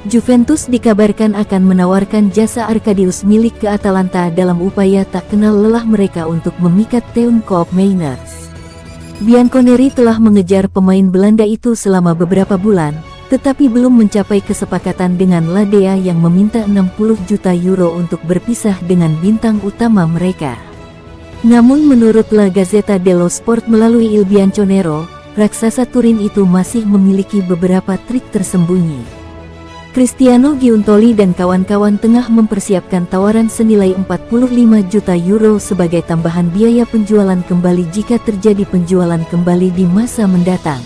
Juventus dikabarkan akan menawarkan jasa Arkadius milik ke Atalanta dalam upaya tak kenal lelah mereka untuk memikat Teun Koopmeiners. Bianconeri telah mengejar pemain Belanda itu selama beberapa bulan, tetapi belum mencapai kesepakatan dengan Ladea yang meminta 60 juta euro untuk berpisah dengan bintang utama mereka. Namun menurut La Gazzetta dello Sport melalui Il Bianconero, raksasa Turin itu masih memiliki beberapa trik tersembunyi. Cristiano Giuntoli dan kawan-kawan tengah mempersiapkan tawaran senilai 45 juta euro sebagai tambahan biaya penjualan kembali jika terjadi penjualan kembali di masa mendatang.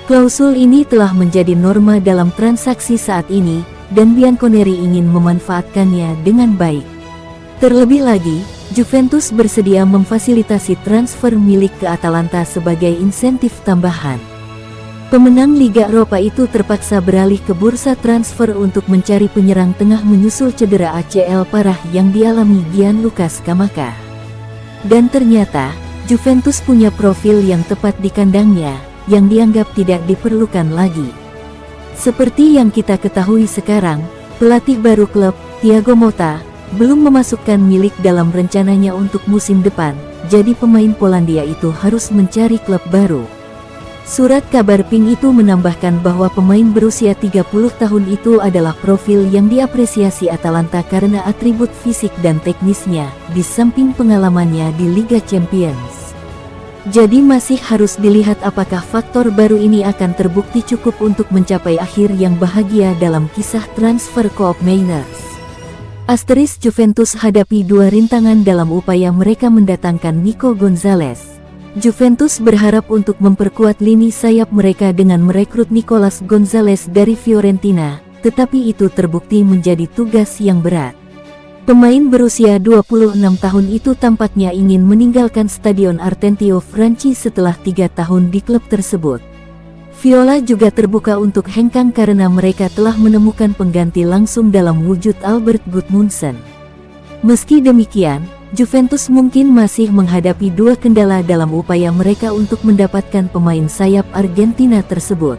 Klausul ini telah menjadi norma dalam transaksi saat ini, dan Bianconeri ingin memanfaatkannya dengan baik. Terlebih lagi, Juventus bersedia memfasilitasi transfer milik ke Atalanta sebagai insentif tambahan. Pemenang Liga Eropa itu terpaksa beralih ke bursa transfer untuk mencari penyerang tengah menyusul cedera ACL parah yang dialami Gianluca Scamacca. Dan ternyata, Juventus punya profil yang tepat di kandangnya, yang dianggap tidak diperlukan lagi. Seperti yang kita ketahui sekarang, pelatih baru klub, Thiago Motta, belum memasukkan milik dalam rencananya untuk musim depan, jadi pemain Polandia itu harus mencari klub baru. Surat kabar Pink itu menambahkan bahwa pemain berusia 30 tahun itu adalah profil yang diapresiasi Atalanta karena atribut fisik dan teknisnya, di samping pengalamannya di Liga Champions. Jadi masih harus dilihat apakah faktor baru ini akan terbukti cukup untuk mencapai akhir yang bahagia dalam kisah transfer Koopmeiners. Juventus hadapi dua rintangan dalam upaya mereka mendatangkan Nico Gonzalez. Juventus berharap untuk memperkuat lini sayap mereka dengan merekrut Nicolas Gonzalez dari Fiorentina, tetapi itu terbukti menjadi tugas yang berat. Pemain berusia 26 tahun itu tampaknya ingin meninggalkan Stadion Artentio Franchi setelah 3 tahun di klub tersebut. Viola juga terbuka untuk hengkang karena mereka telah menemukan pengganti langsung dalam wujud Albert Gudmundsson. Meski demikian, Juventus mungkin masih menghadapi dua kendala dalam upaya mereka untuk mendapatkan pemain sayap Argentina tersebut.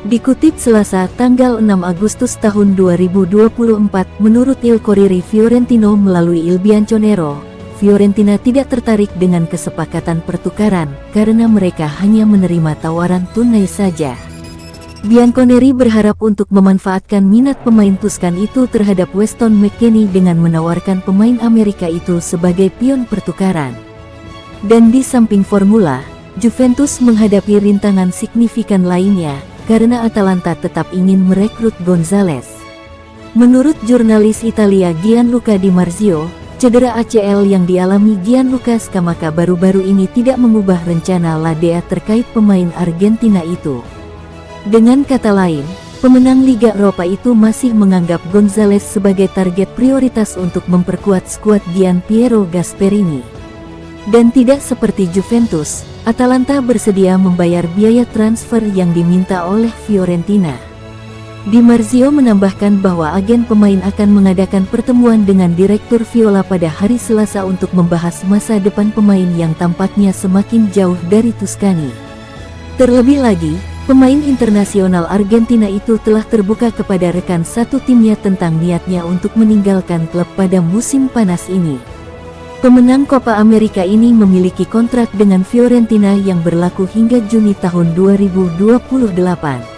Dikutip Selasa tanggal 6 Agustus tahun 2024 menurut Il Corriere Fiorentino melalui Il Bianconero, Fiorentina tidak tertarik dengan kesepakatan pertukaran karena mereka hanya menerima tawaran tunai saja. Bianconeri berharap untuk memanfaatkan minat pemain Tuscan itu terhadap Weston McKennie dengan menawarkan pemain Amerika itu sebagai pion pertukaran. Dan di samping formula, Juventus menghadapi rintangan signifikan lainnya, karena Atalanta tetap ingin merekrut Gonzalez. Menurut jurnalis Italia Gianluca Di Marzio, cedera ACL yang dialami Gianluca Scamacca baru-baru ini tidak mengubah rencana Ladea terkait pemain Argentina itu. Dengan kata lain, pemenang Liga Eropa itu masih menganggap Gonzalez sebagai target prioritas untuk memperkuat skuad Gianpiero Gasperini. Dan tidak seperti Juventus, Atalanta bersedia membayar biaya transfer yang diminta oleh Fiorentina. Di Marzio menambahkan bahwa agen pemain akan mengadakan pertemuan dengan Direktur Viola pada hari Selasa untuk membahas masa depan pemain yang tampaknya semakin jauh dari Tuscany. Terlebih lagi, pemain internasional Argentina itu telah terbuka kepada rekan satu timnya tentang niatnya untuk meninggalkan klub pada musim panas ini. Pemenang Copa America ini memiliki kontrak dengan Fiorentina yang berlaku hingga Juni tahun 2028.